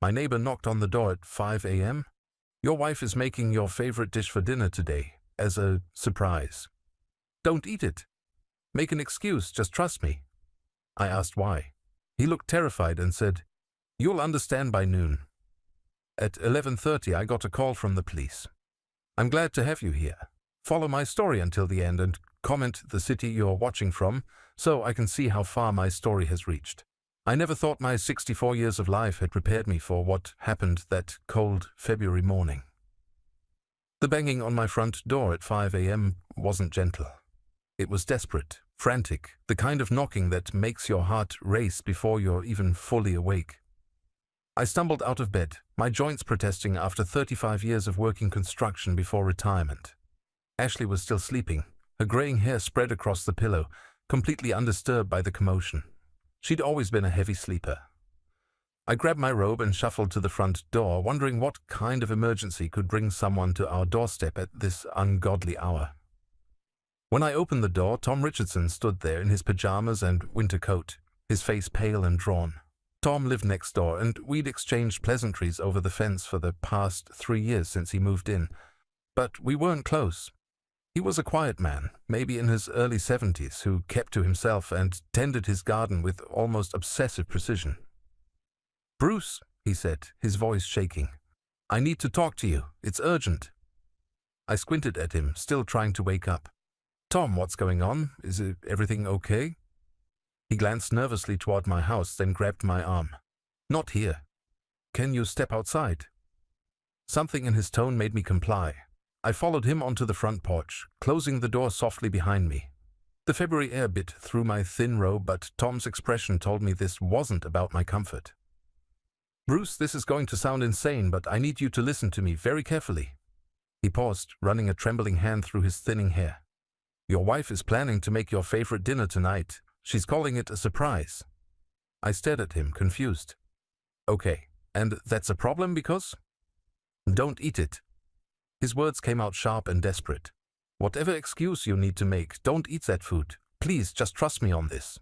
My neighbor knocked on the door at 5 a.m. Your wife is making your favorite dish for dinner today, as a surprise. Don't eat it. Make an excuse, just trust me. I asked why. He looked terrified and said, You'll understand by noon. At 11:30 I got a call from the police. I'm glad to have you here. Follow my story until the end and comment the city you're watching from so I can see how far my story has reached. I never thought my 64 years of life had prepared me for what happened that cold February morning. The banging on my front door at 5 a.m. wasn't gentle. It was desperate, frantic, the kind of knocking that makes your heart race before you're even fully awake. I stumbled out of bed, my joints protesting after 35 years of working construction before retirement. Ashley was still sleeping, her graying hair spread across the pillow, completely undisturbed by the commotion. She'd always been a heavy sleeper. I grabbed my robe and shuffled to the front door, wondering what kind of emergency could bring someone to our doorstep at this ungodly hour. When I opened the door, Tom Richardson stood there in his pajamas and winter coat, his face pale and drawn. Tom lived next door, and we'd exchanged pleasantries over the fence for the past 3 years since he moved in. But we weren't close. He was a quiet man, maybe in his early 70s, who kept to himself and tended his garden with almost obsessive precision. Bruce, he said, his voice shaking. I need to talk to you. It's urgent. I squinted at him, still trying to wake up. Tom, what's going on? Is everything okay? He glanced nervously toward my house, then grabbed my arm. Not here. Can you step outside? Something in his tone made me comply. I followed him onto the front porch, closing the door softly behind me. The February air bit through my thin robe, but Tom's expression told me this wasn't about my comfort. Bruce, this is going to sound insane, but I need you to listen to me very carefully. He paused, running a trembling hand through his thinning hair. Your wife is planning to make your favorite dinner tonight. She's calling it a surprise. I stared at him, confused. Okay, and that's a problem because? Don't eat it. His words came out sharp and desperate. Whatever excuse you need to make, don't eat that food. Please, just trust me on this.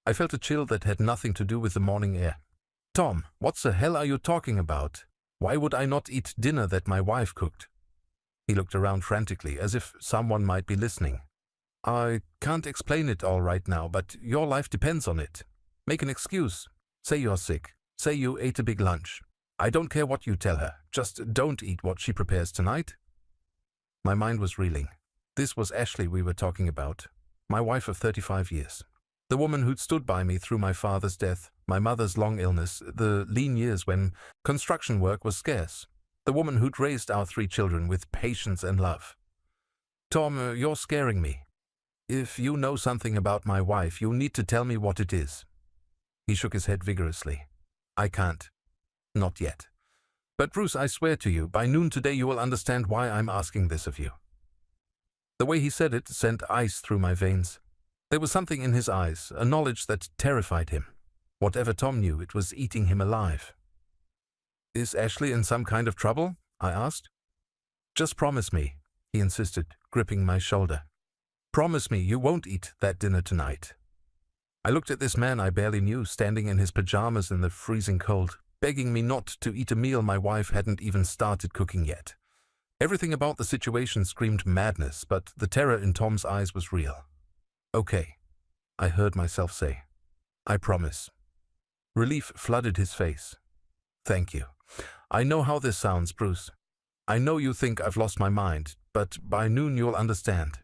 I felt a chill that had nothing to do with the morning air. Tom, what the hell are you talking about? Why would I not eat dinner that my wife cooked? He looked around frantically, as if someone might be listening. I can't explain it all right now, but your life depends on it. Make an excuse. Say you're sick. Say you ate a big lunch. I don't care what you tell her. Just don't eat what she prepares tonight. My mind was reeling. This was Ashley we were talking about. My wife of 35 years. The woman who'd stood by me through my father's death, my mother's long illness, the lean years when construction work was scarce. The woman who'd raised our 3 children with patience and love. Tom, you're scaring me. If you know something about my wife, you need to tell me what it is. He shook his head vigorously. I can't. Not yet. But Bruce, I swear to you, by noon today you will understand why I'm asking this of you. The way he said it sent ice through my veins. There was something in his eyes, a knowledge that terrified him. Whatever Tom knew, it was eating him alive. Is Ashley in some kind of trouble? I asked. Just promise me, he insisted, gripping my shoulder. Promise me you won't eat that dinner tonight. I looked at this man I barely knew, standing in his pajamas in the freezing cold, begging me not to eat a meal my wife hadn't even started cooking yet. Everything about the situation screamed madness, but the terror in Tom's eyes was real. Okay, I heard myself say. I promise. Relief flooded his face. Thank you. I know how this sounds, Bruce. I know you think I've lost my mind, but by noon you'll understand.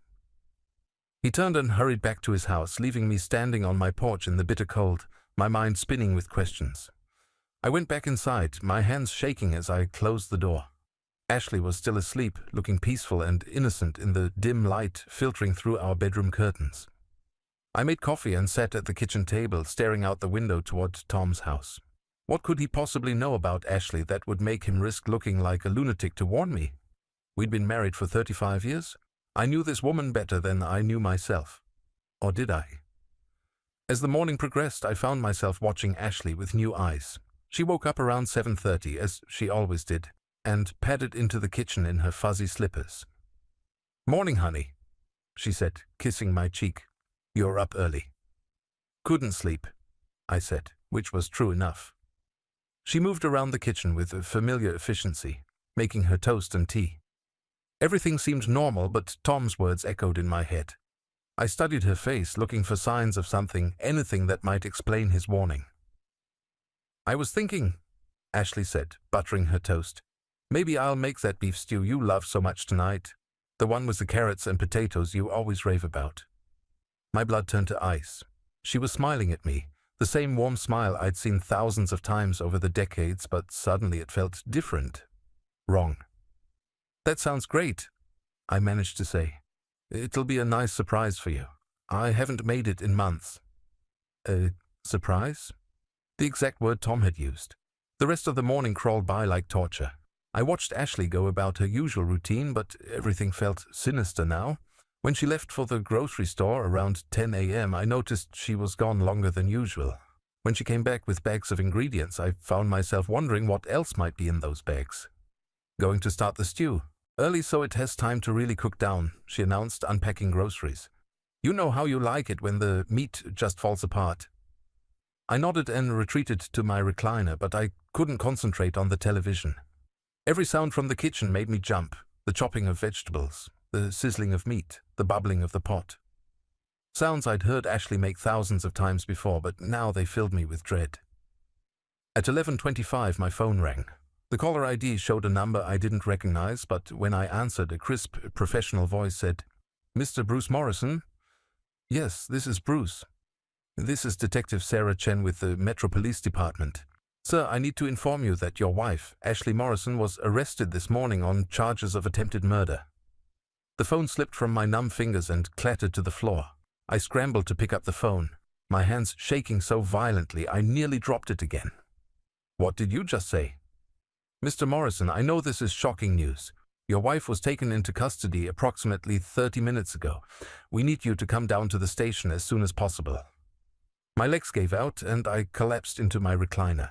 He turned and hurried back to his house, leaving me standing on my porch in the bitter cold, my mind spinning with questions. I went back inside, my hands shaking as I closed the door. Ashley was still asleep, looking peaceful and innocent in the dim light filtering through our bedroom curtains. I made coffee and sat at the kitchen table, staring out the window toward Tom's house. What could he possibly know about Ashley that would make him risk looking like a lunatic to warn me? We'd been married for 35 years. I knew this woman better than I knew myself. Or did I? As the morning progressed, I found myself watching Ashley with new eyes. She woke up around 7:30, as she always did, and padded into the kitchen in her fuzzy slippers. Morning, honey, she said, kissing my cheek. You're up early. Couldn't sleep, I said, which was true enough. She moved around the kitchen with a familiar efficiency, making her toast and tea. Everything seemed normal, but Tom's words echoed in my head. I studied her face, looking for signs of something, anything that might explain his warning. "I was thinking," Ashley said, buttering her toast, "maybe I'll make that beef stew you love so much tonight. The one with the carrots and potatoes you always rave about." My blood turned to ice. She was smiling at me, the same warm smile I'd seen thousands of times over the decades, but suddenly it felt different. Wrong. "That sounds great," I managed to say. "It'll be a nice surprise for you. I haven't made it in months." "A surprise?" The exact word Tom had used. The rest of the morning crawled by like torture. I watched Ashley go about her usual routine, but everything felt sinister now. When she left for the grocery store around 10 a.m., I noticed she was gone longer than usual. When she came back with bags of ingredients, I found myself wondering what else might be in those bags. "Going to start the stew. Early so it has time to really cook down," she announced, unpacking groceries. "You know how you like it when the meat just falls apart." I nodded and retreated to my recliner, but I couldn't concentrate on the television. Every sound from the kitchen made me jump: the chopping of vegetables, the sizzling of meat, the bubbling of the pot. Sounds I'd heard Ashley make thousands of times before, but now they filled me with dread. At 11:25, my phone rang. The caller ID showed a number I didn't recognize, but when I answered, a crisp, professional voice said, "Mr. Bruce Morrison?" "Yes, this is Bruce. This is Detective Sarah Chen with the Metro Police Department. Sir, I need to inform you that your wife, Ashley Morrison, was arrested this morning on charges of attempted murder." The phone slipped from my numb fingers and clattered to the floor. I scrambled to pick up the phone, my hands shaking so violently I nearly dropped it again. "What did you just say?" "Mr. Morrison, I know this is shocking news. Your wife was taken into custody approximately 30 minutes ago. We need you to come down to the station as soon as possible." My legs gave out and I collapsed into my recliner.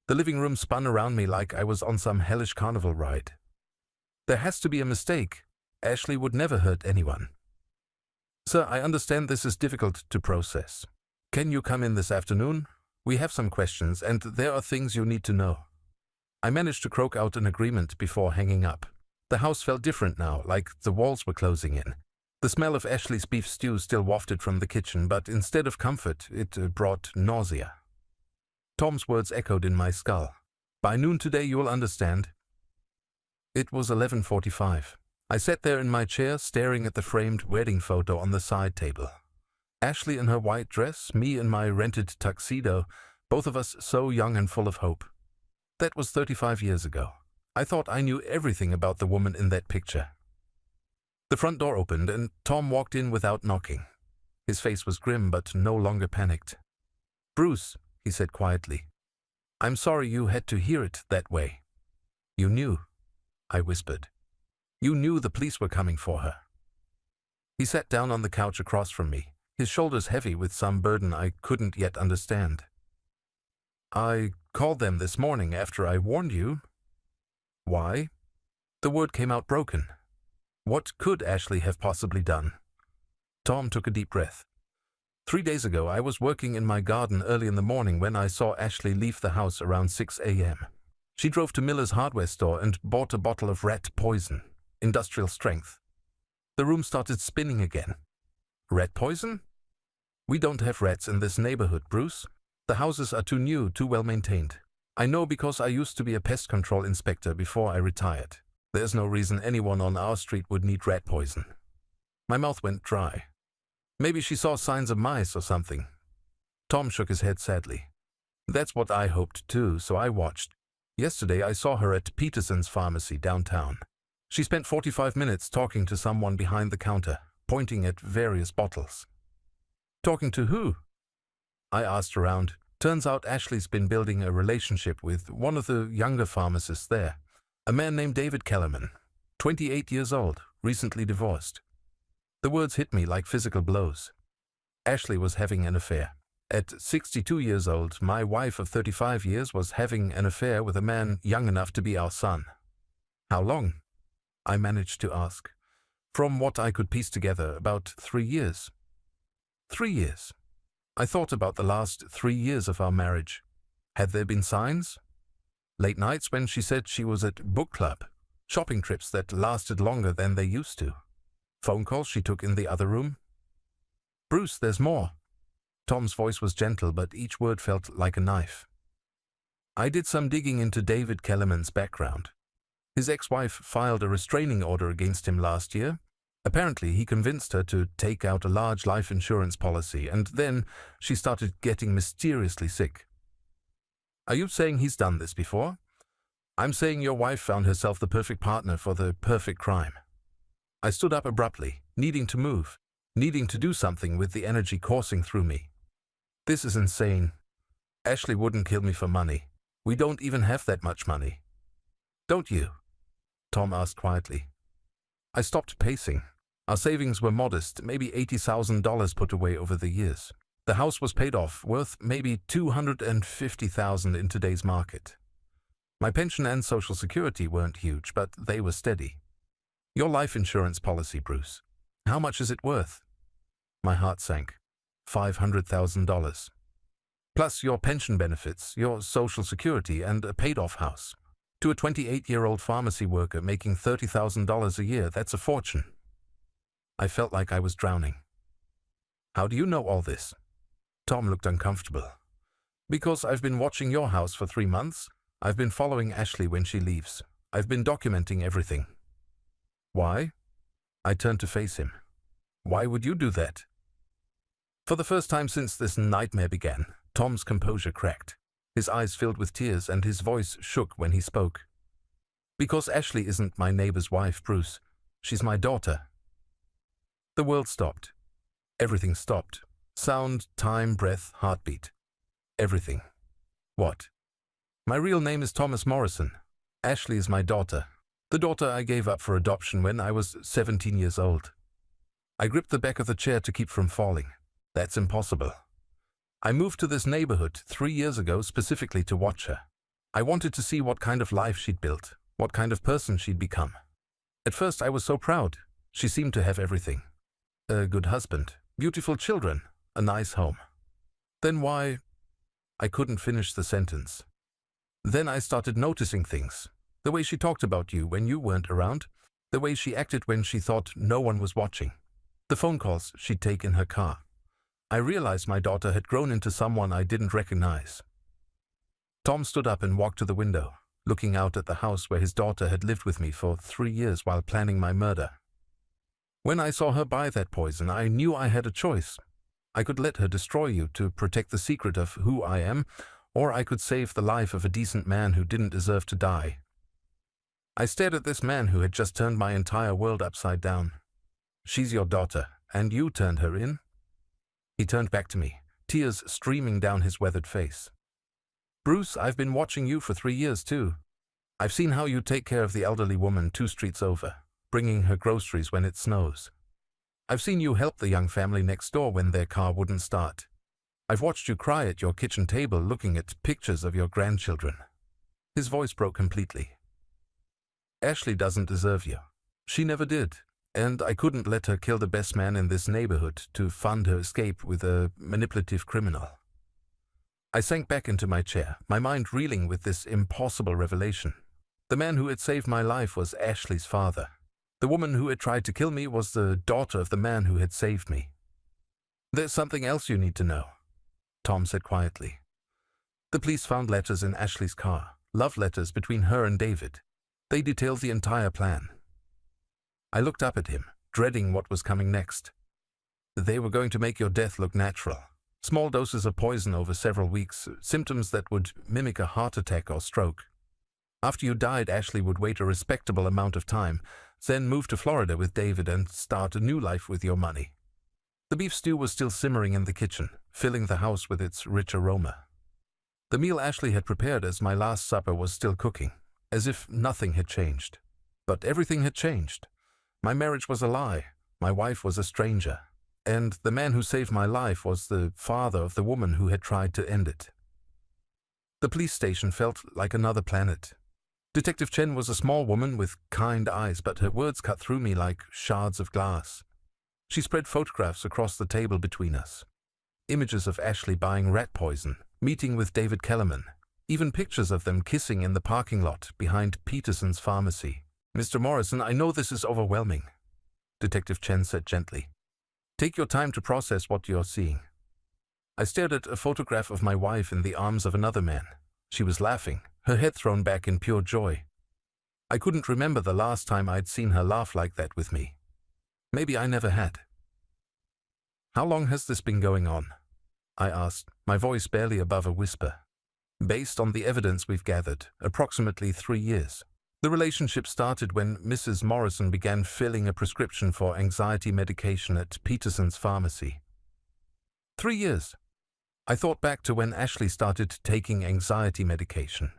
The living room spun around me like I was on some hellish carnival ride. "There has to be a mistake. Ashley would never hurt anyone." "Sir, I understand this is difficult to process. Can you come in this afternoon? We have some questions, and there are things you need to know." I managed to croak out an agreement before hanging up. The house felt different now, like the walls were closing in. The smell of Ashley's beef stew still wafted from the kitchen, but instead of comfort, it brought nausea. Tom's words echoed in my skull. "By noon today you'll understand." It was 11:45. I sat there in my chair, staring at the framed wedding photo on the side table. Ashley in her white dress, me in my rented tuxedo, both of us so young and full of hope. That was 35 years ago. I thought I knew everything about the woman in that picture. The front door opened and Tom walked in without knocking. His face was grim but no longer panicked. "Bruce," he said quietly, "I'm sorry you had to hear it that way." "You knew," I whispered. "You knew the police were coming for her." He sat down on the couch across from me, his shoulders heavy with some burden I couldn't yet understand. "I called them this morning after I warned you." "Why?" The word came out broken. What could Ashley have possibly done? Tom took a deep breath. 3 days ago, I was working in my garden early in the morning when I saw Ashley leave the house around 6 a.m. She drove to Miller's hardware store and bought a bottle of rat poison, industrial strength. The room started spinning again. "Rat poison? We don't have rats in this neighborhood, Bruce. The houses are too new, too well maintained. I know because I used to be a pest control inspector before I retired. There's no reason anyone on our street would need rat poison." My mouth went dry. Maybe she saw signs of mice or something. Tom shook his head sadly. "That's what I hoped too, so I watched. Yesterday I saw her at Peterson's pharmacy downtown. She spent 45 minutes talking to someone behind the counter, pointing at various bottles." "Talking to who?" I asked around. Turns out Ashley's been building a relationship with one of the younger pharmacists there. A man named David Kellerman, 28 years old, recently divorced. The words hit me like physical blows. Ashley was having an affair. At 62 years old, my wife of 35 years was having an affair with a man young enough to be our son. "How long?" I managed to ask. From what I could piece together, about 3 years. 3 years. I thought about the last 3 years of our marriage. Had there been signs? Late nights when she said she was at book club, shopping trips that lasted longer than they used to, phone calls she took in the other room. Bruce, there's more. Tom's voice was gentle, but each word felt like a knife. I did some digging into David Kellerman's background. His ex-wife filed a restraining order against him last year. Apparently, he convinced her to take out a large life insurance policy, and then she started getting mysteriously sick. Are you saying he's done this before? I'm saying your wife found herself the perfect partner for the perfect crime. I stood up abruptly, needing to move, needing to do something with the energy coursing through me. This is insane. Ashley wouldn't kill me for money. We don't even have that much money. Don't you? Tom asked quietly. I stopped pacing. Our savings were modest, maybe $80,000 put away over the years. The house was paid off, worth maybe $250,000 in today's market. My pension and Social Security weren't huge, but they were steady. Your life insurance policy, Bruce. How much is it worth? My heart sank. $500,000. Plus your pension benefits, your Social Security, and a paid-off house. To a 28-year-old pharmacy worker making $30,000 a year, that's a fortune. I felt like I was drowning. How do you know all this? Tom looked uncomfortable. Because I've been watching your house for 3 months. I've been following Ashley when she leaves. I've been documenting everything. Why? I turned to face him. Why would you do that? For the first time since this nightmare began, Tom's composure cracked. His eyes filled with tears and his voice shook when he spoke. Because Ashley isn't my neighbor's wife, Bruce. She's my daughter. The world stopped. Everything stopped. Sound, time, breath, heartbeat. Everything. What? My real name is Thomas Morrison. Ashley is my daughter. The daughter I gave up for adoption when I was 17 years old. I gripped the back of the chair to keep from falling. That's impossible. I moved to this neighborhood 3 years ago specifically to watch her. I wanted to see what kind of life she'd built, what kind of person she'd become. At first I was so proud. She seemed to have everything. A good husband, beautiful children, a nice home. Then why? I couldn't finish the sentence. Then I started noticing things. The way she talked about you when you weren't around. The way she acted when she thought no one was watching. The phone calls she'd take in her car. I realized my daughter had grown into someone I didn't recognize. Tom stood up and walked to the window, looking out at the house where his daughter had lived with me for 3 years while planning my murder. When I saw her buy that poison, I knew I had a choice. I could let her destroy you to protect the secret of who I am, or I could save the life of a decent man who didn't deserve to die. I stared at this man who had just turned my entire world upside down. She's your daughter, and you turned her in? He turned back to me, tears streaming down his weathered face. Bruce, I've been watching you for 3 years too. I've seen how you take care of the elderly woman 2 streets over, bringing her groceries when it snows. I've seen you help the young family next door when their car wouldn't start. I've watched you cry at your kitchen table looking at pictures of your grandchildren. His voice broke completely. Ashley doesn't deserve you. She never did. And I couldn't let her kill the best man in this neighborhood to fund her escape with a manipulative criminal. I sank back into my chair, my mind reeling with this impossible revelation. The man who had saved my life was Ashley's father. The woman who had tried to kill me was the daughter of the man who had saved me. There's something else you need to know, Tom said quietly. The police found letters in Ashley's car, love letters between her and David. They detailed the entire plan. I looked up at him, dreading what was coming next. They were going to make your death look natural. Small doses of poison over several weeks, symptoms that would mimic a heart attack or stroke. After you died, Ashley would wait a respectable amount of time, then move to Florida with David and start a new life with your money. The beef stew was still simmering in the kitchen, filling the house with its rich aroma. The meal Ashley had prepared as my last supper was still cooking, as if nothing had changed. But everything had changed. My marriage was a lie. My wife was a stranger. And the man who saved my life was the father of the woman who had tried to end it. The police station felt like another planet. Detective Chen was a small woman with kind eyes, but her words cut through me like shards of glass. She spread photographs across the table between us. Images of Ashley buying rat poison, meeting with David Kellerman, even pictures of them kissing in the parking lot behind Peterson's pharmacy. Mr. Morrison, I know this is overwhelming, Detective Chen said gently. Take your time to process what you're seeing. I stared at a photograph of my wife in the arms of another man. She was laughing, her head thrown back in pure joy. I couldn't remember the last time I'd seen her laugh like that with me. Maybe I never had. How long has this been going on? I asked, my voice barely above a whisper. Based on the evidence we've gathered, approximately 3 years. The relationship started when Mrs. Morrison began filling a prescription for anxiety medication at Peterson's pharmacy. 3 years. I thought back to when Ashley started taking anxiety medication.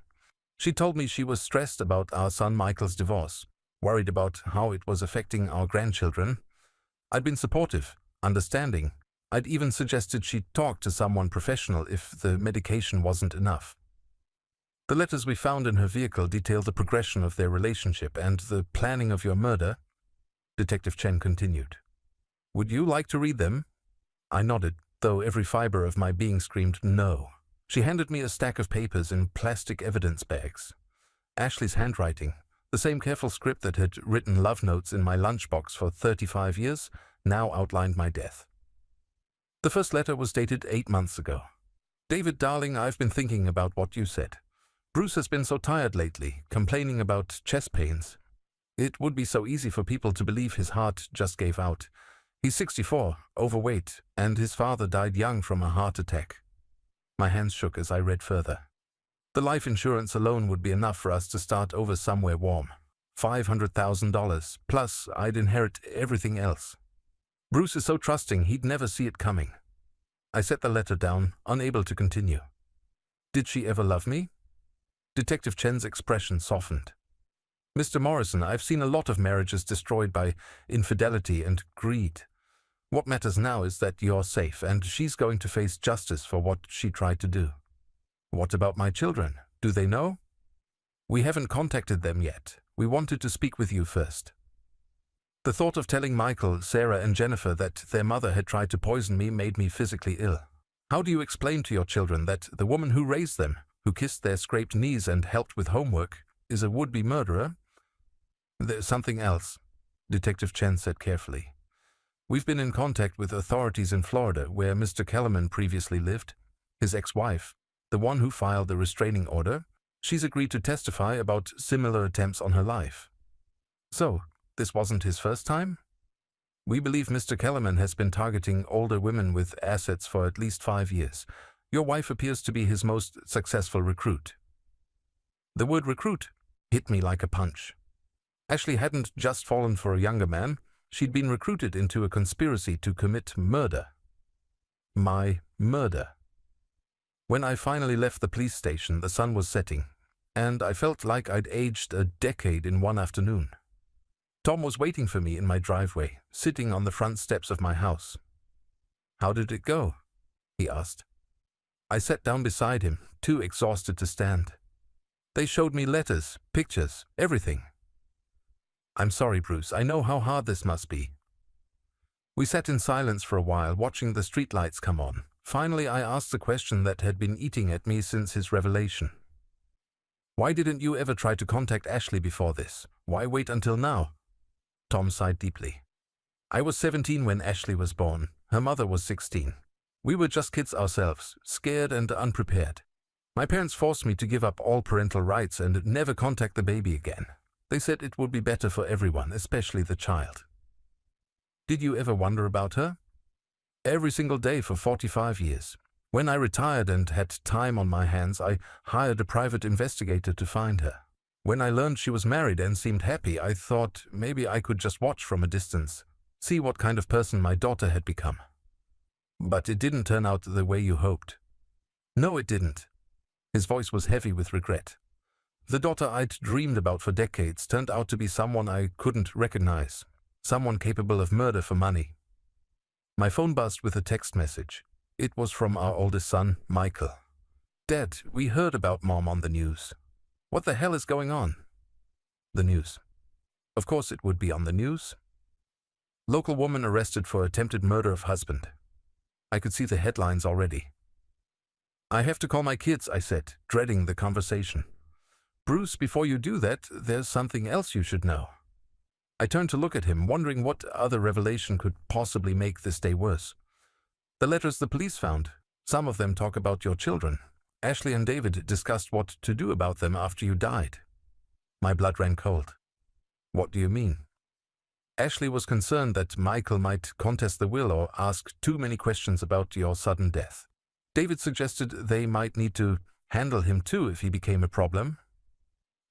She told me she was stressed about our son Michael's divorce, worried about how it was affecting our grandchildren. I'd been supportive, understanding. I'd even suggested she talk to someone professional if the medication wasn't enough. The letters we found in her vehicle detail the progression of their relationship and the planning of your murder, Detective Chen continued. Would you like to read them? I nodded, though every fiber of my being screamed no. She handed me a stack of papers in plastic evidence bags. Ashley's handwriting, the same careful script that had written love notes in my lunchbox for 35 years, now outlined my death. The first letter was dated 8 months ago. David, darling, I've been thinking about what you said. Bruce has been so tired lately, complaining about chest pains. It would be so easy for people to believe his heart just gave out. He's 64, overweight, and his father died young from a heart attack. My hands shook as I read further. The life insurance alone would be enough for us to start over somewhere warm. $500,000, plus I'd inherit everything else. Bruce is so trusting he'd never see it coming. I set the letter down, unable to continue. Did she ever love me? Detective Chen's expression softened. Mr. Morrison, I've seen a lot of marriages destroyed by infidelity and greed. What matters now is that you're safe, and she's going to face justice for what she tried to do. What about my children? Do they know? We haven't contacted them yet. We wanted to speak with you first. The thought of telling Michael, Sarah, and Jennifer that their mother had tried to poison me made me physically ill. How do you explain to your children that the woman who raised them, who kissed their scraped knees and helped with homework, is a would-be murderer? There's something else, Detective Chen said carefully. We've been in contact with authorities in Florida, where Mr. Kellerman previously lived. His ex-wife, the one who filed the restraining order, she's agreed to testify about similar attempts on her life. So, this wasn't his first time? We believe Mr. Kellerman has been targeting older women with assets for at least 5 years. Your wife appears to be his most successful recruit. The word recruit hit me like a punch. Ashley hadn't just fallen for a younger man. She'd been recruited into a conspiracy to commit murder. My murder. When I finally left the police station, the sun was setting, and I felt like I'd aged a decade in one afternoon. Tom was waiting for me in my driveway, sitting on the front steps of my house. How did it go? He asked. I sat down beside him, too exhausted to stand. They showed me letters, pictures, everything. I'm sorry, Bruce. I know how hard this must be. We sat in silence for a while, watching the streetlights come on. Finally, I asked the question that had been eating at me since his revelation. Why didn't you ever try to contact Ashley before this? Why wait until now? Tom sighed deeply. I was 17 when Ashley was born. Her mother was 16. We were just kids ourselves, scared and unprepared. My parents forced me to give up all parental rights and never contact the baby again. They said it would be better for everyone, especially the child. Did you ever wonder about her? Every single day for 45 years. When I retired and had time on my hands, I hired a private investigator to find her. When I learned she was married and seemed happy, I thought maybe I could just watch from a distance, see what kind of person my daughter had become. But it didn't turn out the way you hoped. No, it didn't. His voice was heavy with regret. The daughter I'd dreamed about for decades turned out to be someone I couldn't recognize, someone capable of murder for money. My phone buzzed with a text message. It was from our oldest son, Michael. Dad, we heard about Mom on the news. What the hell is going on? The news. Of course it would be on the news. Local woman arrested for attempted murder of husband. I could see the headlines already. I have to call my kids, I said, dreading the conversation. Bruce, before you do that, there's something else you should know. I turned to look at him, wondering what other revelation could possibly make this day worse. The letters the police found. Some of them talk about your children. Ashley and David discussed what to do about them after you died. My blood ran cold. What do you mean? Ashley was concerned that Michael might contest the will or ask too many questions about your sudden death. David suggested they might need to handle him too if he became a problem.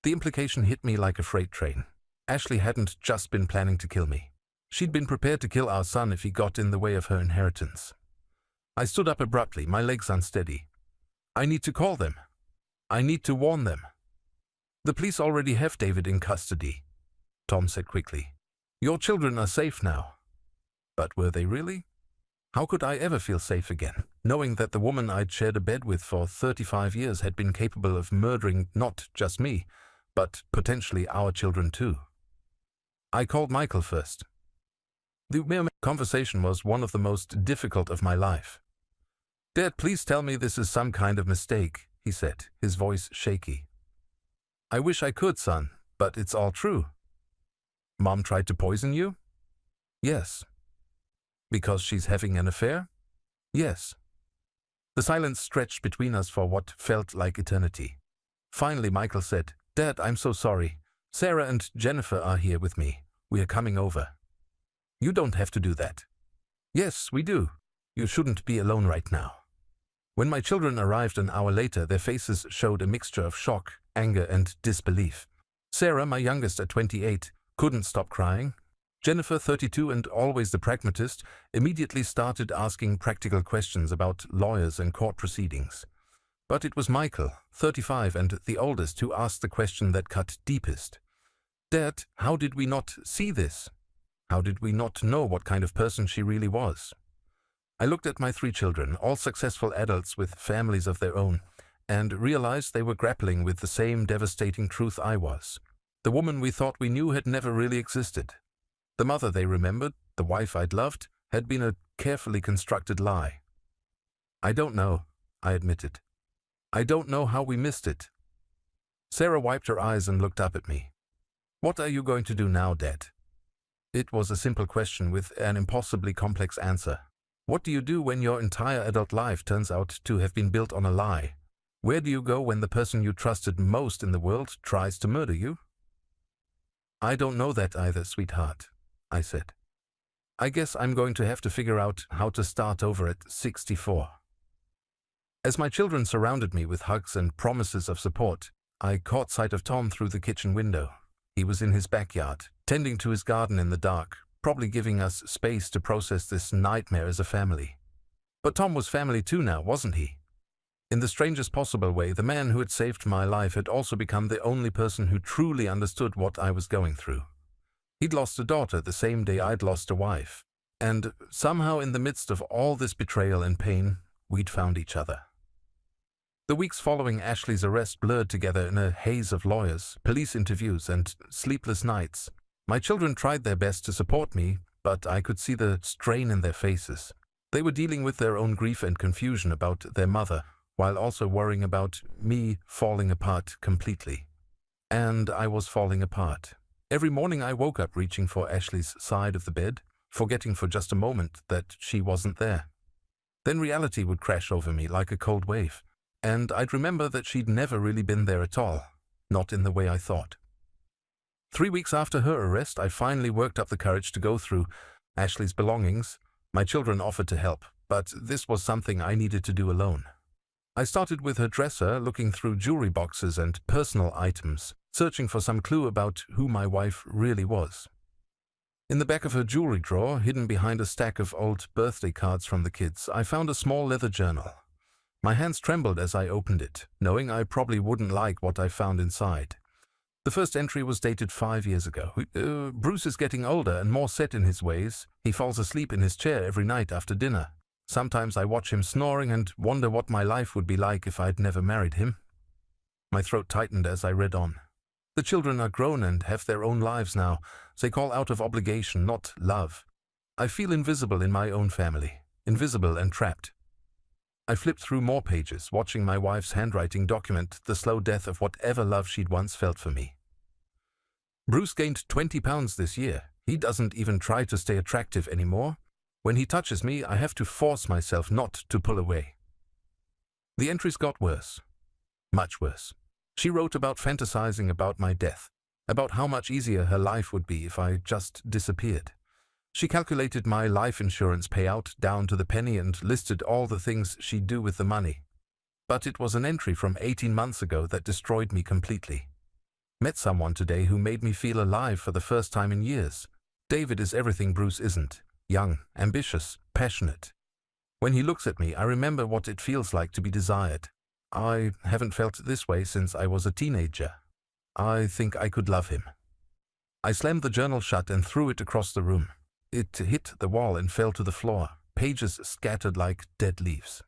The implication hit me like a freight train. Ashley hadn't just been planning to kill me. She'd been prepared to kill our son if he got in the way of her inheritance. I stood up abruptly, my legs unsteady. I need to call them. I need to warn them. The police already have David in custody, Tom said quickly. Your children are safe now. But were they really? How could I ever feel safe again, knowing that the woman I'd shared a bed with for 35 years had been capable of murdering not just me, but potentially our children too? I called Michael first. The conversation was one of the most difficult of my life. Dad, please tell me this is some kind of mistake, he said, his voice shaky. I wish I could, son, but it's all true. Mom tried to poison you? Yes. Because she's having an affair? Yes. The silence stretched between us for what felt like eternity. Finally, Michael said, Dad, I'm so sorry. Sarah and Jennifer are here with me. We are coming over. You don't have to do that. Yes, we do. You shouldn't be alone right now. When my children arrived an hour later, their faces showed a mixture of shock, anger, and disbelief. Sarah, my youngest at 28, couldn't stop crying. Jennifer, 32 and always the pragmatist, immediately started asking practical questions about lawyers and court proceedings. But it was Michael, 35 and the oldest, who asked the question that cut deepest. Dad, how did we not see this? How did we not know what kind of person she really was? I looked at my 3 children, all successful adults with families of their own, and realized they were grappling with the same devastating truth I was. The woman we thought we knew had never really existed. The mother they remembered, the wife I'd loved, had been a carefully constructed lie. I don't know, I admitted. I don't know how we missed it. Sarah wiped her eyes and looked up at me. What are you going to do now, Dad? It was a simple question with an impossibly complex answer. What do you do when your entire adult life turns out to have been built on a lie? Where do you go when the person you trusted most in the world tries to murder you? I don't know that either, sweetheart, I said. I guess I'm going to have to figure out how to start over at 64. As my children surrounded me with hugs and promises of support, I caught sight of Tom through the kitchen window. He was in his backyard, tending to his garden in the dark, probably giving us space to process this nightmare as a family. But Tom was family too now, wasn't he? In the strangest possible way, the man who had saved my life had also become the only person who truly understood what I was going through. He'd lost a daughter the same day I'd lost a wife, and somehow in the midst of all this betrayal and pain, we'd found each other. The weeks following Ashley's arrest blurred together in a haze of lawyers, police interviews, and sleepless nights. My children tried their best to support me, but I could see the strain in their faces. They were dealing with their own grief and confusion about their mother, while also worrying about me falling apart completely. And I was falling apart. Every morning I woke up reaching for Ashley's side of the bed, forgetting for just a moment that she wasn't there. Then reality would crash over me like a cold wave, and I'd remember that she'd never really been there at all, not in the way I thought. 3 weeks after her arrest, I finally worked up the courage to go through Ashley's belongings. My children offered to help, but this was something I needed to do alone. I started with her dresser, looking through jewelry boxes and personal items, searching for some clue about who my wife really was. In the back of her jewelry drawer, hidden behind a stack of old birthday cards from the kids, I found a small leather journal. My hands trembled as I opened it, knowing I probably wouldn't like what I found inside. The first entry was dated 5 years ago. Bruce is getting older and more set in his ways. He falls asleep in his chair every night after dinner. Sometimes I watch him snoring and wonder what my life would be like if I'd never married him. My throat tightened as I read on. The children are grown and have their own lives now. They call out of obligation, not love. I feel invisible in my own family, invisible and trapped. I flipped through more pages, watching my wife's handwriting document the slow death of whatever love she'd once felt for me. Bruce gained 20 pounds this year. He doesn't even try to stay attractive anymore. When he touches me, I have to force myself not to pull away. The entries got worse. Much worse. She wrote about fantasizing about my death, about how much easier her life would be if I just disappeared. She calculated my life insurance payout down to the penny and listed all the things she'd do with the money. But it was an entry from 18 months ago that destroyed me completely. Met someone today who made me feel alive for the first time in years. David is everything Bruce isn't. Young, ambitious, passionate. When he looks at me, I remember what it feels like to be desired. I haven't felt this way since I was a teenager. I think I could love him. I slammed the journal shut and threw it across the room. It hit the wall and fell to the floor, pages scattered like dead leaves.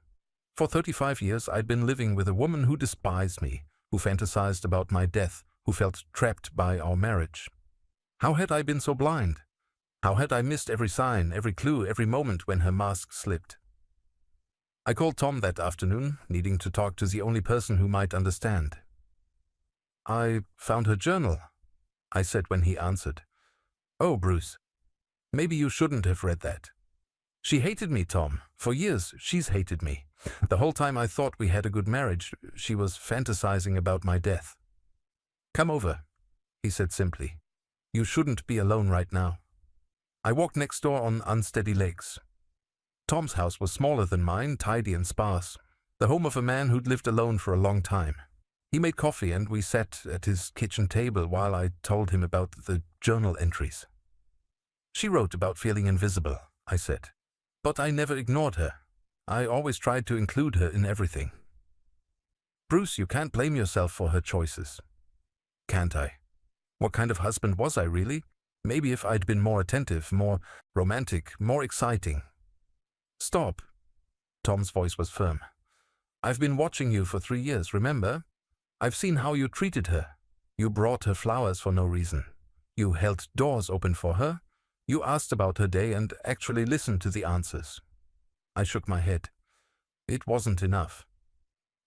For 35 years, I'd been living with a woman who despised me, who fantasized about my death, who felt trapped by our marriage. How had I been so blind? How had I missed every sign, every clue, every moment when her mask slipped? I called Tom that afternoon, needing to talk to the only person who might understand. "I found her journal," I said when he answered. "Oh, Bruce, maybe you shouldn't have read that." "She hated me, Tom. For years, she's hated me. The whole time I thought we had a good marriage, she was fantasizing about my death." "Come over," he said simply. "You shouldn't be alone right now." I walked next door on unsteady legs. Tom's house was smaller than mine, tidy and sparse, the home of a man who'd lived alone for a long time. He made coffee and we sat at his kitchen table while I told him about the journal entries. "She wrote about feeling invisible," I said. "But I never ignored her. I always tried to include her in everything." "Bruce, you can't blame yourself for her choices." "Can't I? What kind of husband was I really? Maybe if I'd been more attentive, more romantic, more exciting." "Stop." Tom's voice was firm. "I've been watching you for 3 years, remember? I've seen how you treated her. You brought her flowers for no reason. You held doors open for her. You asked about her day and actually listened to the answers." I shook my head. It wasn't enough.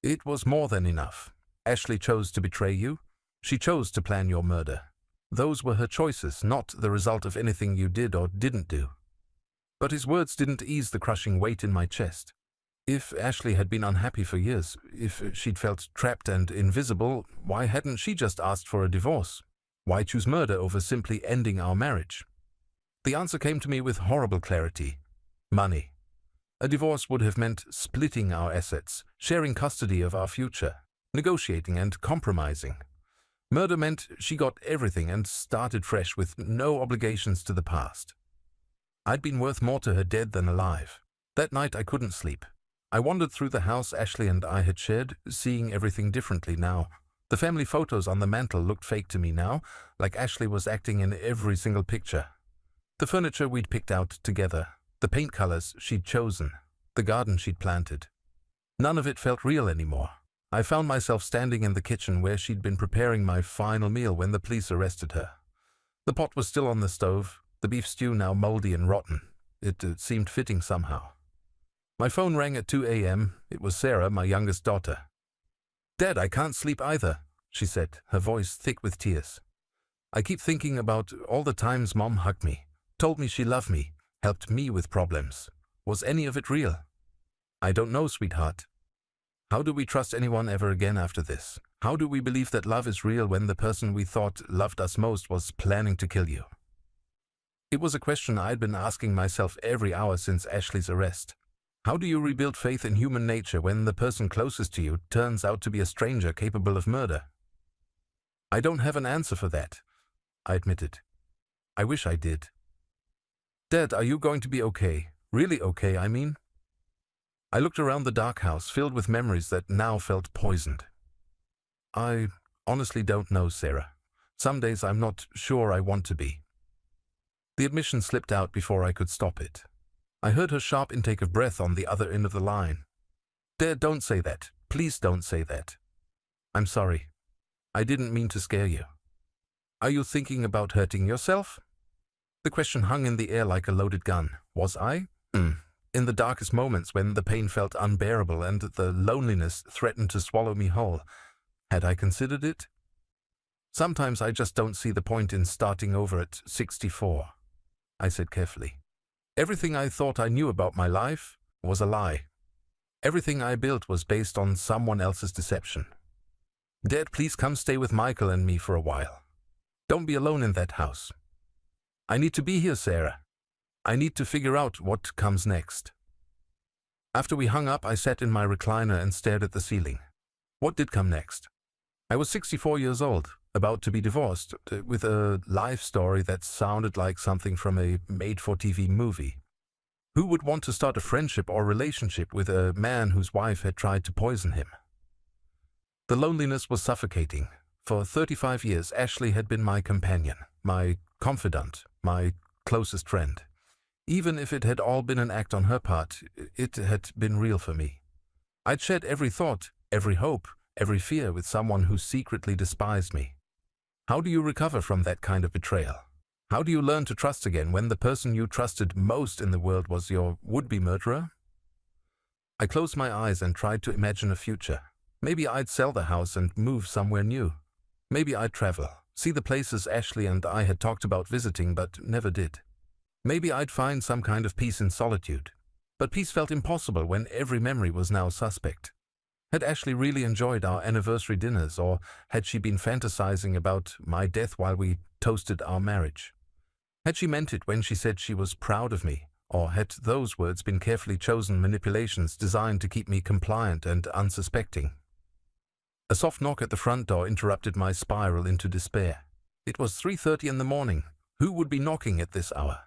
It was more than enough. Ashley chose to betray you. She chose to plan your murder. Those were her choices, not the result of anything you did or didn't do. But his words didn't ease the crushing weight in my chest. If Ashley had been unhappy for years, if she'd felt trapped and invisible, why hadn't she just asked for a divorce? Why choose murder over simply ending our marriage? The answer came to me with horrible clarity. Money. A divorce would have meant splitting our assets, sharing custody of our future, negotiating and compromising. Murder meant she got everything and started fresh with no obligations to the past. I'd been worth more to her dead than alive. That night I couldn't sleep. I wandered through the house Ashley and I had shared, seeing everything differently now. The family photos on the mantel looked fake to me now, like Ashley was acting in every single picture. The furniture we'd picked out together, the paint colors she'd chosen, the garden she'd planted. None of it felt real anymore. I found myself standing in the kitchen where she'd been preparing my final meal when the police arrested her. The pot was still on the stove, the beef stew now moldy and rotten. It seemed fitting somehow. My phone rang at 2 a.m. It was Sarah, my youngest daughter. "Dad, I can't sleep either," she said, her voice thick with tears. "I keep thinking about all the times Mom hugged me, told me she loved me, helped me with problems. Was any of it real? I don't know, sweetheart. How do we trust anyone ever again after this? How do we believe that love is real when the person we thought loved us most was planning to kill you?" It was a question I'd been asking myself every hour since Ashley's arrest. How do you rebuild faith in human nature when the person closest to you turns out to be a stranger capable of murder? "I don't have an answer for that," I admitted. "I wish I did." "Dad, are you going to be okay? Really okay, I mean?" I looked around the dark house, filled with memories that now felt poisoned. "I honestly don't know, Sarah. Some days I'm not sure I want to be." The admission slipped out before I could stop it. I heard her sharp intake of breath on the other end of the line. "Dad, don't say that. Please don't say that." "I'm sorry. I didn't mean to scare you." "Are you thinking about hurting yourself?" The question hung in the air like a loaded gun. Was I? In the darkest moments when the pain felt unbearable and the loneliness threatened to swallow me whole, had I considered it? Sometimes I just don't see the point in starting over at 64, I said carefully. Everything I thought I knew about my life was a lie. Everything I built was based on someone else's deception. Dad, please come stay with Michael and me for a while. Don't be alone in that house. I need to be here, Sarah. I need to figure out what comes next. After we hung up, I sat in my recliner and stared at the ceiling. What did come next? I was 64 years old, about to be divorced, with a life story that sounded like something from a made-for-TV movie. Who would want to start a friendship or relationship with a man whose wife had tried to poison him? The loneliness was suffocating. For 35 years, Ashley had been my companion, my confidant, my closest friend. Even if it had all been an act on her part, it had been real for me. I'd shared every thought, every hope, every fear with someone who secretly despised me. How do you recover from that kind of betrayal? How do you learn to trust again when the person you trusted most in the world was your would-be murderer? I closed my eyes and tried to imagine a future. Maybe I'd sell the house and move somewhere new. Maybe I'd travel, see the places Ashley and I had talked about visiting but never did. Maybe I'd find some kind of peace in solitude. But peace felt impossible when every memory was now suspect. Had Ashley really enjoyed our anniversary dinners, or had she been fantasizing about my death while we toasted our marriage? Had she meant it when she said she was proud of me, or had those words been carefully chosen manipulations designed to keep me compliant and unsuspecting? A soft knock at the front door interrupted my spiral into despair. It was 3:30 in the morning. Who would be knocking at this hour?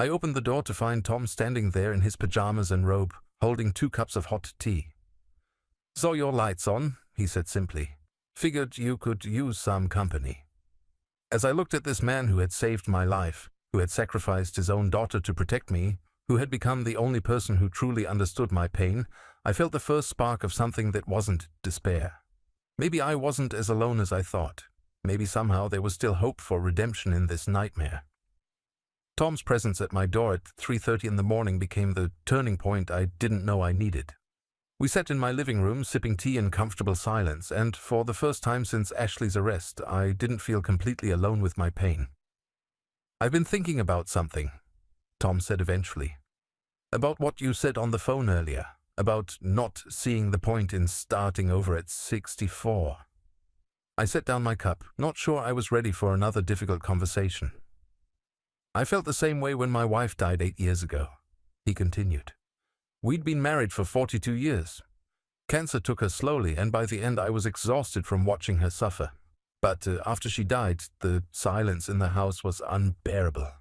I opened the door to find Tom standing there in his pajamas and robe, holding 2 cups of hot tea. "Saw your lights on," he said simply. "Figured you could use some company." As I looked at this man who had saved my life, who had sacrificed his own daughter to protect me, who had become the only person who truly understood my pain, I felt the first spark of something that wasn't despair. Maybe I wasn't as alone as I thought. Maybe somehow there was still hope for redemption in this nightmare. Tom's presence at my door at 3:30 in the morning became the turning point I didn't know I needed. We sat in my living room, sipping tea in comfortable silence, and for the first time since Ashley's arrest, I didn't feel completely alone with my pain. "I've been thinking about something," Tom said eventually. "About what you said on the phone earlier, about not seeing the point in starting over at 64. I set down my cup, not sure I was ready for another difficult conversation. "I felt the same way when my wife died 8 years ago," he continued. "We'd been married for 42 years. Cancer took her slowly, and by the end I was exhausted from watching her suffer. But after she died, the silence in the house was unbearable."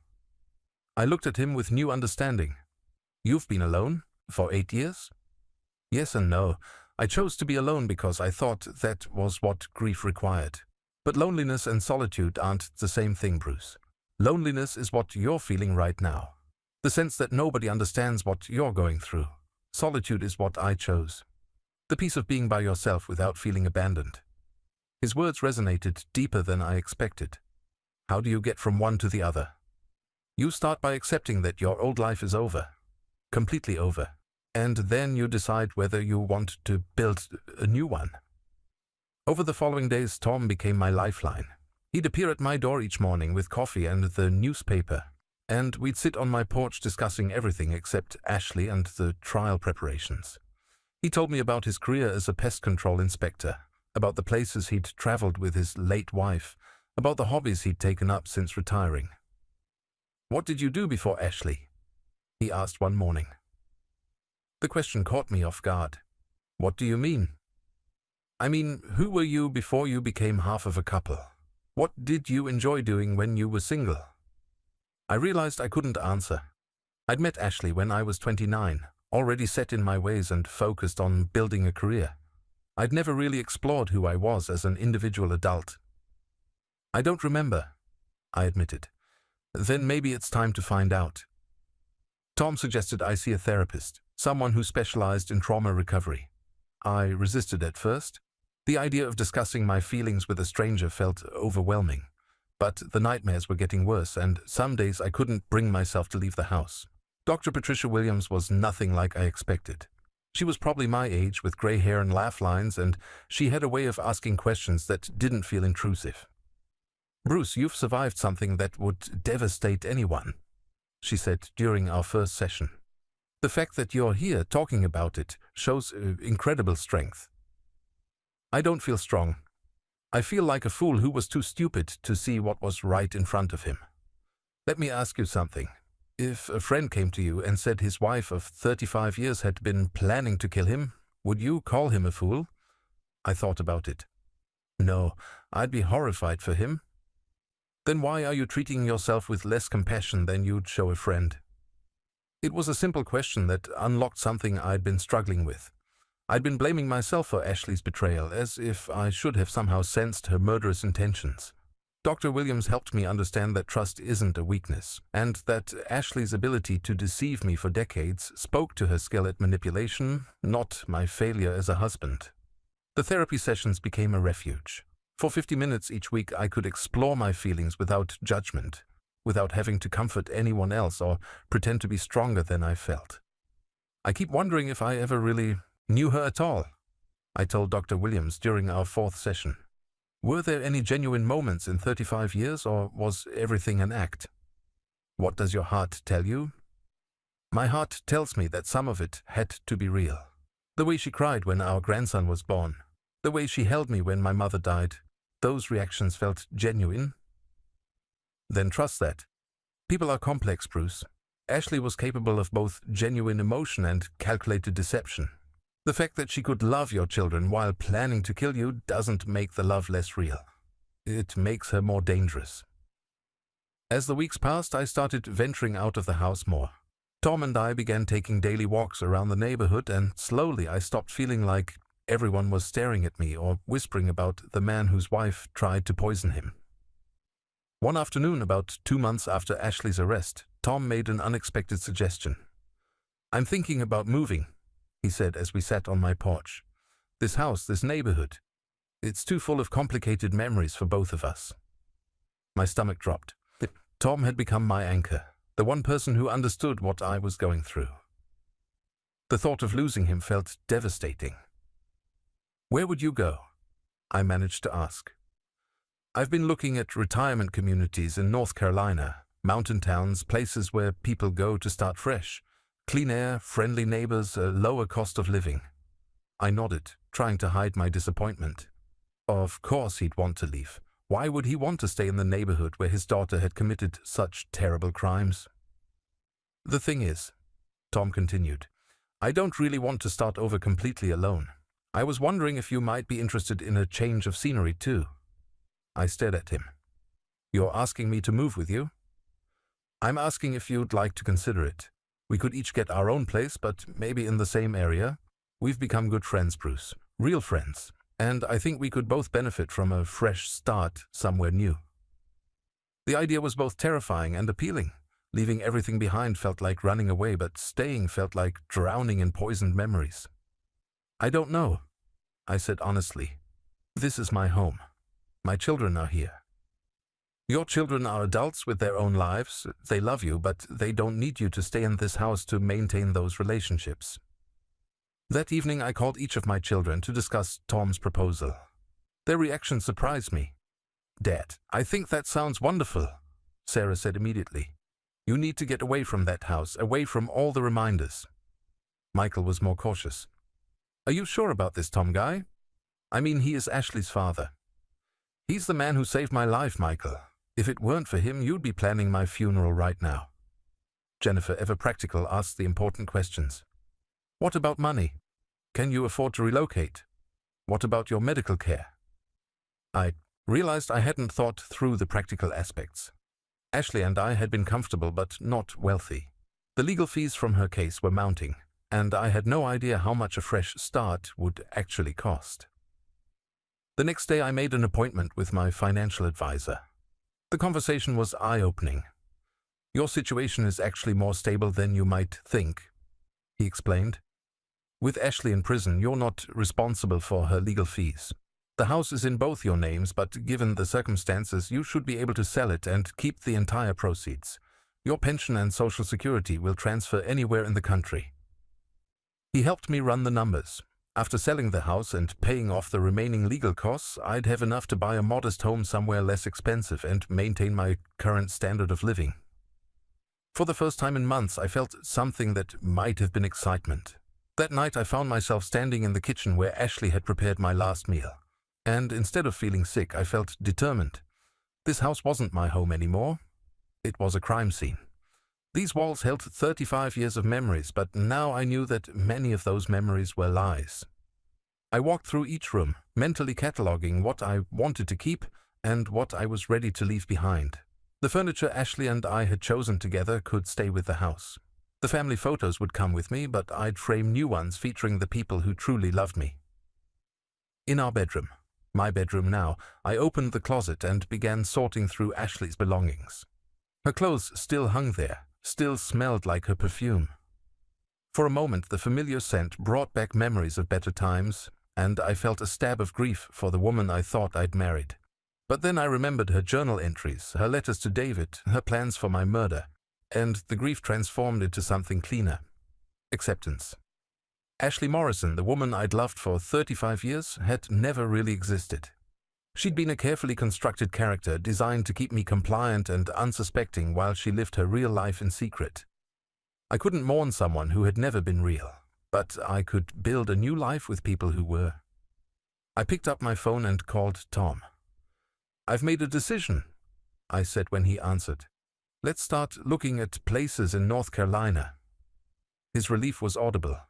I looked at him with new understanding. "You've been alone? For 8 years?" "Yes and no. I chose to be alone because I thought that was what grief required. But loneliness and solitude aren't the same thing, Bruce. Loneliness is what you're feeling right now. The sense that nobody understands what you're going through. Solitude is what I chose. The peace of being by yourself without feeling abandoned." His words resonated deeper than I expected. How do you get from one to the other? You start by accepting that your old life is over. Completely over. And then you decide whether you want to build a new one. Over the following days, Tom became my lifeline. He'd appear at my door each morning with coffee and the newspaper, and we'd sit on my porch discussing everything except Ashley and the trial preparations. He told me about his career as a pest control inspector, about the places he'd traveled with his late wife, about the hobbies he'd taken up since retiring. "What did you do before Ashley?" he asked one morning. The question caught me off guard. "What do you mean?" "I mean, who were you before you became half of a couple? What did you enjoy doing when you were single?" I realized I couldn't answer. I'd met Ashley when I was 29, already set in my ways and focused on building a career. I'd never really explored who I was as an individual adult. "I don't remember," I admitted. "Then maybe it's time to find out." Tom suggested I see a therapist, someone who specialized in trauma recovery. I resisted at first. The idea of discussing my feelings with a stranger felt overwhelming. But the nightmares were getting worse, and some days I couldn't bring myself to leave the house. Dr. Patricia Williams was nothing like I expected. She was probably my age with gray hair and laugh lines, and she had a way of asking questions that didn't feel intrusive. "Bruce, you've survived something that would devastate anyone," she said during our first session. "The fact that you're here talking about it shows incredible strength." "I don't feel strong. I feel like a fool who was too stupid to see what was right in front of him. Let me ask you something. If a friend came to you and said his wife of 35 years had been planning to kill him, would you call him a fool?" I thought about it. "No, I'd be horrified for him." "Then why are you treating yourself with less compassion than you'd show a friend?" It was a simple question that unlocked something I'd been struggling with. I'd been blaming myself for Ashley's betrayal, as if I should have somehow sensed her murderous intentions. Dr. Williams helped me understand that trust isn't a weakness, and that Ashley's ability to deceive me for decades spoke to her skill at manipulation, not my failure as a husband. The therapy sessions became a refuge. For 50 minutes each week, I could explore my feelings without judgment, without having to comfort anyone else or pretend to be stronger than I felt. "I keep wondering if I ever really knew her at all," I told Dr. Williams during our fourth session. "Were there any genuine moments in 35 years, or was everything an act?" "What does your heart tell you?" "My heart tells me that some of it had to be real. The way she cried when our grandson was born, the way she held me when my mother died, those reactions felt genuine." "Then trust that. People are complex, Bruce. Ashley was capable of both genuine emotion and calculated deception. The fact that she could love your children while planning to kill you doesn't make the love less real. It makes her more dangerous." As the weeks passed, I started venturing out of the house more. Tom and I began taking daily walks around the neighborhood, and slowly I stopped feeling like everyone was staring at me or whispering about the man whose wife tried to poison him. One afternoon, about 2 months after Ashley's arrest, Tom made an unexpected suggestion. "I'm thinking about moving," he said as we sat on my porch. "This house, this neighborhood, it's too full of complicated memories for both of us." My stomach dropped. Tom had become my anchor, the one person who understood what I was going through. The thought of losing him felt devastating. "Where would you go?" I managed to ask. "I've been looking at retirement communities in North Carolina, mountain towns, places where people go to start fresh. Clean air, friendly neighbors, a lower cost of living." I nodded, trying to hide my disappointment. Of course he'd want to leave. Why would he want to stay in the neighborhood where his daughter had committed such terrible crimes? "The thing is," Tom continued, "I don't really want to start over completely alone. I was wondering if you might be interested in a change of scenery too." I stared at him. "You're asking me to move with you?" "I'm asking if you'd like to consider it. We could each get our own place, but maybe in the same area. We've become good friends, Bruce. Real friends. And I think we could both benefit from a fresh start somewhere new." The idea was both terrifying and appealing. Leaving everything behind felt like running away, but staying felt like drowning in poisoned memories. "I don't know," I said honestly. "This is my home. My children are here." "Your children are adults with their own lives. They love you, but they don't need you to stay in this house to maintain those relationships." That evening, I called each of my children to discuss Tom's proposal. Their reaction surprised me. "Dad, I think that sounds wonderful," Sarah said immediately. "You need to get away from that house, away from all the reminders." Michael was more cautious. "Are you sure about this, Tom guy? I mean, he is Ashley's father." "He's the man who saved my life, Michael. If it weren't for him, you'd be planning my funeral right now." Jennifer, ever practical, asked the important questions. "What about money? Can you afford to relocate? What about your medical care?" I realized I hadn't thought through the practical aspects. Ashley and I had been comfortable but not wealthy. The legal fees from her case were mounting, and I had no idea how much a fresh start would actually cost. The next day I made an appointment with my financial advisor. The conversation was eye-opening. "Your situation is actually more stable than you might think," he explained. "With Ashley in prison, you're not responsible for her legal fees. The house is in both your names, but given the circumstances, you should be able to sell it and keep the entire proceeds. Your pension and social security will transfer anywhere in the country. He helped me run the numbers. After selling the house and paying off the remaining legal costs, I'd have enough to buy a modest home somewhere less expensive and maintain my current standard of living. For the first time in months, I felt something that might have been excitement. That night, I found myself standing in the kitchen where Ashley had prepared my last meal. And instead of feeling sick, I felt determined. This house wasn't my home anymore. It was a crime scene. These walls held 35 years of memories, but now I knew that many of those memories were lies. I walked through each room, mentally cataloging what I wanted to keep and what I was ready to leave behind. The furniture Ashley and I had chosen together could stay with the house. The family photos would come with me, but I'd frame new ones featuring the people who truly loved me. In our bedroom, my bedroom now, I opened the closet and began sorting through Ashley's belongings. Her clothes still hung there, still smelled like her perfume. For a moment, the familiar scent brought back memories of better times, and I felt a stab of grief for the woman I thought I'd married. But then I remembered her journal entries, her letters to David, her plans for my murder, and the grief transformed into something cleaner. Acceptance. Ashley Morrison, the woman I'd loved for 35 years, had never really existed. She'd been a carefully constructed character designed to keep me compliant and unsuspecting while she lived her real life in secret. I couldn't mourn someone who had never been real, but I could build a new life with people who were. I picked up my phone and called Tom. "I've made a decision," I said when he answered. "Let's start looking at places in North Carolina." His relief was audible.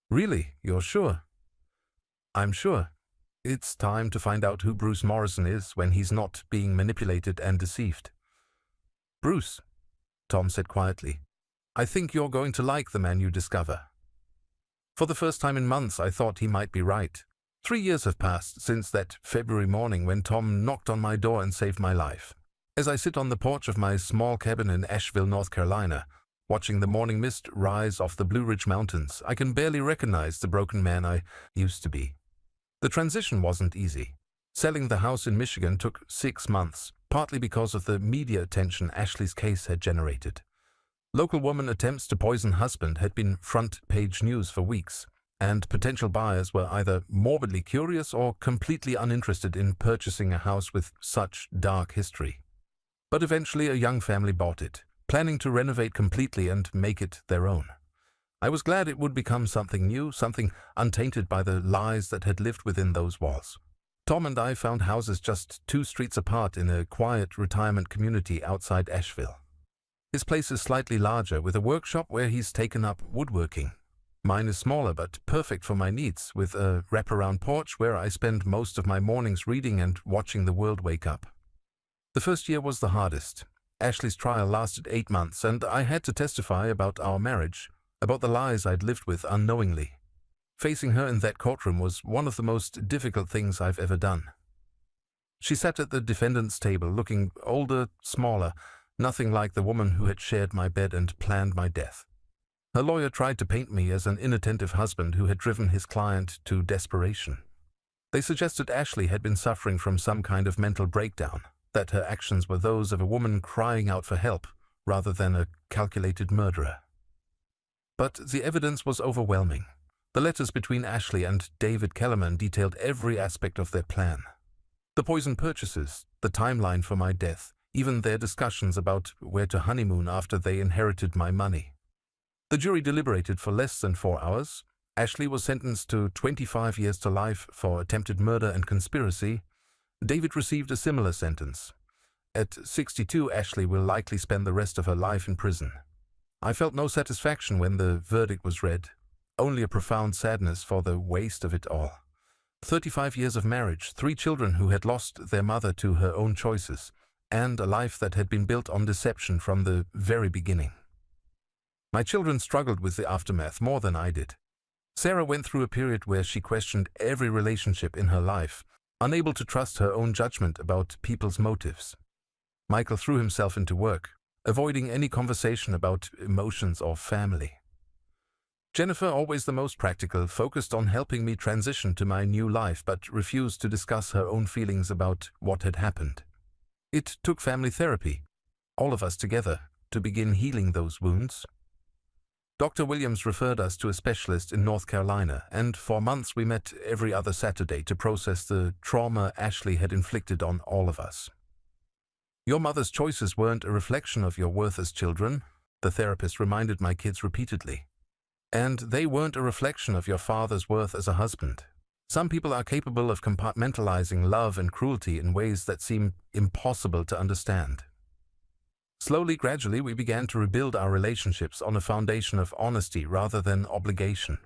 "Really? You're sure?" "I'm sure. It's time to find out who Bruce Morrison is when he's not being manipulated and deceived." "Bruce," Tom said quietly, "I think you're going to like the man you discover." For the first time in months, I thought he might be right. 3 years have passed since that February morning when Tom knocked on my door and saved my life. As I sit on the porch of my small cabin in Asheville, North Carolina, watching the morning mist rise off the Blue Ridge Mountains, I can barely recognize the broken man I used to be. The transition wasn't easy. Selling the house in Michigan took 6 months, partly because of the media attention Ashley's case had generated. Local woman attempts to poison husband had been front-page news for weeks, and potential buyers were either morbidly curious or completely uninterested in purchasing a house with such dark history. But eventually a young family bought it, planning to renovate completely and make it their own. I was glad it would become something new, something untainted by the lies that had lived within those walls. Tom and I found houses just 2 streets apart in a quiet retirement community outside Asheville. His place is slightly larger, with a workshop where he's taken up woodworking. Mine is smaller but perfect for my needs, with a wraparound porch where I spend most of my mornings reading and watching the world wake up. The first year was the hardest. Ashley's trial lasted 8 months, and I had to testify about our marriage, about the lies I'd lived with unknowingly. Facing her in that courtroom was one of the most difficult things I've ever done. She sat at the defendant's table, looking older, smaller, nothing like the woman who had shared my bed and planned my death. Her lawyer tried to paint me as an inattentive husband who had driven his client to desperation. They suggested Ashley had been suffering from some kind of mental breakdown, that her actions were those of a woman crying out for help, rather than a calculated murderer. But the evidence was overwhelming. The letters between Ashley and David Kellerman detailed every aspect of their plan. The poison purchases, the timeline for my death, even their discussions about where to honeymoon after they inherited my money. The jury deliberated for less than 4 hours. Ashley was sentenced to 25 years to life for attempted murder and conspiracy. David received a similar sentence. At 62, Ashley will likely spend the rest of her life in prison. I felt no satisfaction when the verdict was read, only a profound sadness for the waste of it all. 35 years of marriage, 3 children who had lost their mother to her own choices, and a life that had been built on deception from the very beginning. My children struggled with the aftermath more than I did. Sarah went through a period where she questioned every relationship in her life, unable to trust her own judgment about people's motives. Michael threw himself into work, avoiding any conversation about emotions or family. Jennifer, always the most practical, focused on helping me transition to my new life but refused to discuss her own feelings about what had happened. It took family therapy, all of us together, to begin healing those wounds. Dr. Williams referred us to a specialist in North Carolina, and for months we met every other Saturday to process the trauma Ashley had inflicted on all of us. Your mother's choices weren't a reflection of your worth as children, the therapist reminded my kids repeatedly. And they weren't a reflection of your father's worth as a husband. Some people are capable of compartmentalizing love and cruelty in ways that seem impossible to understand. Slowly, gradually, we began to rebuild our relationships on a foundation of honesty rather than obligation.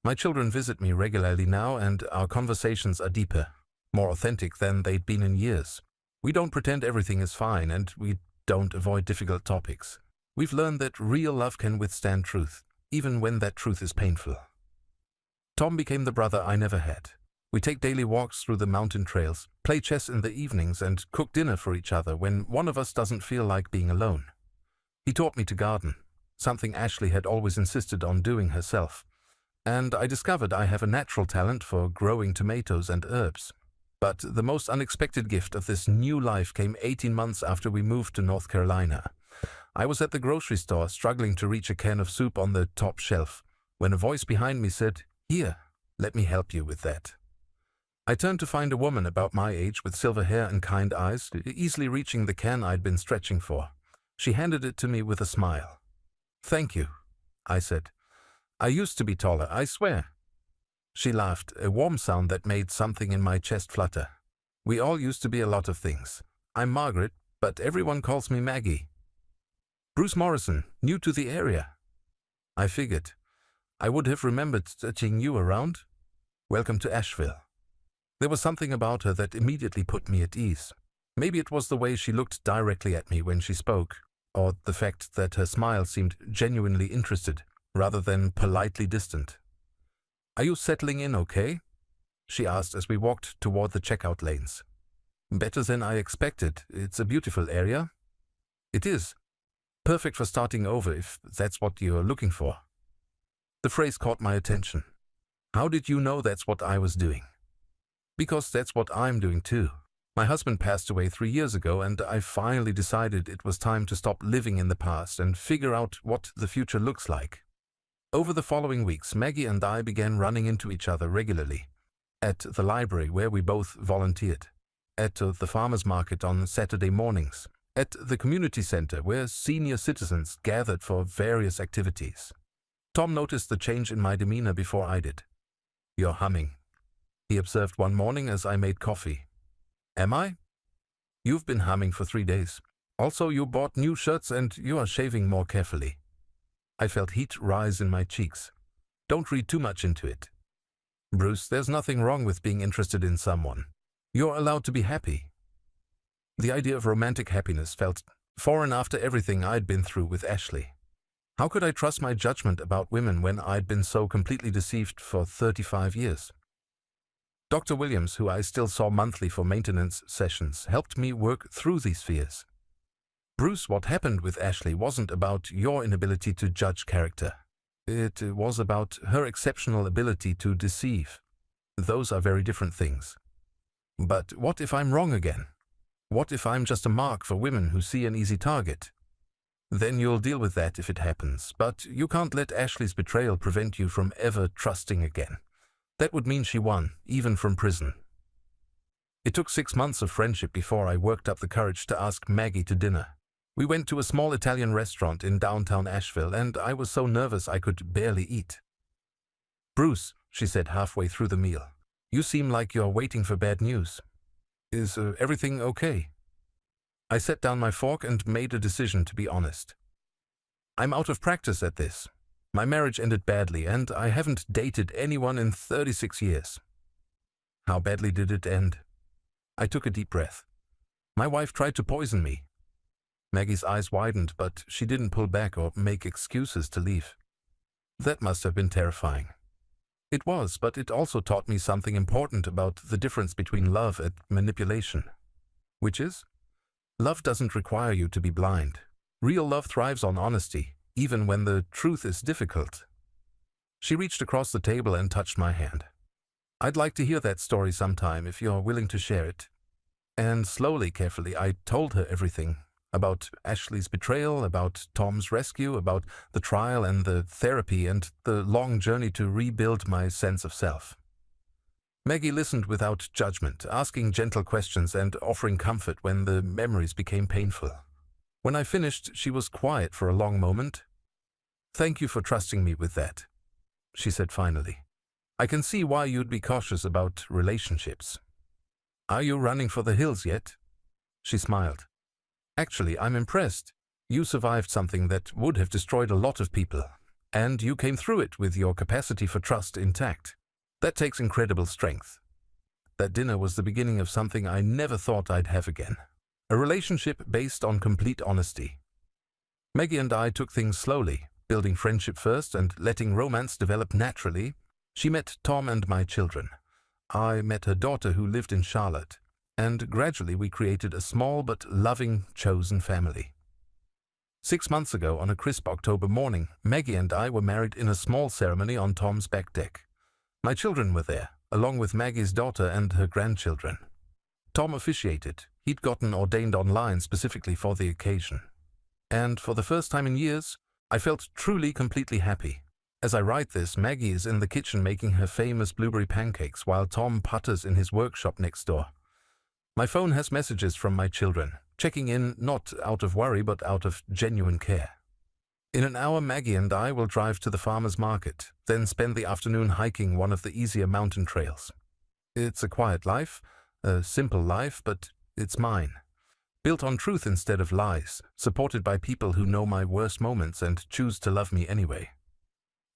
My children visit me regularly now, and our conversations are deeper, more authentic than they'd been in years. We don't pretend everything is fine, and we don't avoid difficult topics. We've learned that real love can withstand truth, even when that truth is painful. Tom became the brother I never had. We take daily walks through the mountain trails, play chess in the evenings, and cook dinner for each other when one of us doesn't feel like being alone. He taught me to garden, something Ashley had always insisted on doing herself, and I discovered I have a natural talent for growing tomatoes and herbs. But the most unexpected gift of this new life came 18 months after we moved to North Carolina. I was at the grocery store struggling to reach a can of soup on the top shelf when a voice behind me said, "Here, let me help you with that." I turned to find a woman about my age with silver hair and kind eyes, easily reaching the can I'd been stretching for. She handed it to me with a smile. "Thank you," I said. "I used to be taller, I swear." She laughed, a warm sound that made something in my chest flutter. "We all used to be a lot of things. I'm Margaret, but everyone calls me Maggie." "Bruce Morrison, new to the area." I figured. I would have remembered touching you around. "Welcome to Asheville." There was something about her that immediately put me at ease. Maybe it was the way she looked directly at me when she spoke, or the fact that her smile seemed genuinely interested, rather than politely distant. "Are you settling in okay?" she asked as we walked toward the checkout lanes. "Better than I expected. It's a beautiful area." "It is. Perfect for starting over if that's what you're looking for." The phrase caught my attention. "How did you know that's what I was doing?" "Because that's what I'm doing too. My husband passed away 3 years ago, and I finally decided it was time to stop living in the past and figure out what the future looks like." Over the following weeks, Maggie and I began running into each other regularly. At the library, where we both volunteered. At the farmer's market on Saturday mornings. At the community center, where senior citizens gathered for various activities. Tom noticed the change in my demeanor before I did. "You're humming," he observed one morning as I made coffee. "Am I?" "You've been humming for 3 days. Also, you bought new shirts and you are shaving more carefully." I felt heat rise in my cheeks. "Don't read too much into it." "Bruce, there's nothing wrong with being interested in someone. You're allowed to be happy." The idea of romantic happiness felt foreign after everything I'd been through with Ashley. How could I trust my judgment about women when I'd been so completely deceived for 35 years? Dr. Williams, who I still saw monthly for maintenance sessions, helped me work through these fears. "Bruce, what happened with Ashley wasn't about your inability to judge character. It was about her exceptional ability to deceive. Those are very different things." "But what if I'm wrong again? What if I'm just a mark for women who see an easy target?" "Then you'll deal with that if it happens, but you can't let Ashley's betrayal prevent you from ever trusting again. That would mean she won, even from prison." It took 6 months of friendship before I worked up the courage to ask Maggie to dinner. We went to a small Italian restaurant in downtown Asheville, and I was so nervous I could barely eat. "Bruce," she said halfway through the meal, "you seem like you're waiting for bad news. Is everything okay?" I set down my fork and made a decision to be honest. "I'm out of practice at this. My marriage ended badly, and I haven't dated anyone in 36 years. "How badly did it end?" I took a deep breath. "My wife tried to poison me." Maggie's eyes widened, but she didn't pull back or make excuses to leave. That must have been terrifying. It was, but it also taught me something important about the difference between love and manipulation. Which is? Love doesn't require you to be blind. Real love thrives on honesty, even when the truth is difficult. She reached across the table and touched my hand. "I'd like to hear that story sometime if you're willing to share it." And slowly, carefully, I told her everything. About Ashley's betrayal, about Tom's rescue, about the trial and the therapy and the long journey to rebuild my sense of self. Maggie listened without judgment, asking gentle questions and offering comfort when the memories became painful. When I finished, she was quiet for a long moment. "Thank you for trusting me with that," she said finally. "I can see why you'd be cautious about relationships. Are you running for the hills yet?" She smiled. "Actually, I'm impressed. You survived something that would have destroyed a lot of people, and you came through it with your capacity for trust intact. That takes incredible strength." That dinner was the beginning of something I never thought I'd have again. A relationship based on complete honesty. Maggie and I took things slowly, building friendship first and letting romance develop naturally. She met Tom and my children. I met her daughter who lived in Charlotte, and gradually we created a small but loving, chosen family. 6 months ago, on a crisp October morning, Maggie and I were married in a small ceremony on Tom's back deck. My children were there, along with Maggie's daughter and her grandchildren. Tom officiated. He'd gotten ordained online specifically for the occasion. And for the first time in years, I felt truly, completely happy. As I write this, Maggie is in the kitchen making her famous blueberry pancakes while Tom putters in his workshop next door. My phone has messages from my children, checking in not out of worry but out of genuine care. In an hour, Maggie and I will drive to the farmer's market, then spend the afternoon hiking one of the easier mountain trails. It's a quiet life, a simple life, but it's mine. Built on truth instead of lies, supported by people who know my worst moments and choose to love me anyway.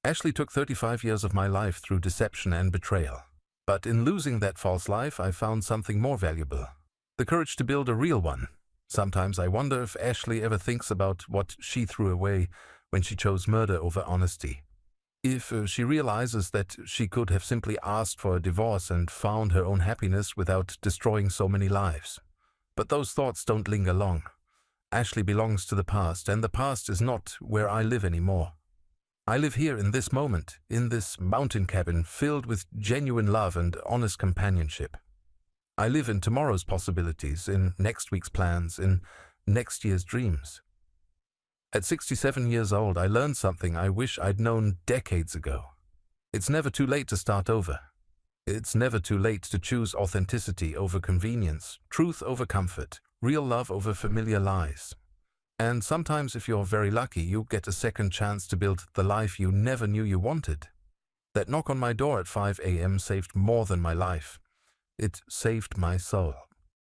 Ashley took 35 years of my life through deception and betrayal. But in losing that false life, I found something more valuable. The courage to build a real one. Sometimes I wonder if Ashley ever thinks about what she threw away when she chose murder over honesty. If she realizes that she could have simply asked for a divorce and found her own happiness without destroying so many lives. But those thoughts don't linger long. Ashley belongs to the past, and the past is not where I live anymore. I live here in this moment, in this mountain cabin filled with genuine love and honest companionship. I live in tomorrow's possibilities, in next week's plans, in next year's dreams. At 67 years old, I learned something I wish I'd known decades ago. It's never too late to start over. It's never too late to choose authenticity over convenience, truth over comfort, real love over familiar lies. And sometimes, if you're very lucky, you get a second chance to build the life you never knew you wanted. That knock on my door at 5 a.m. saved more than my life. It saved my soul.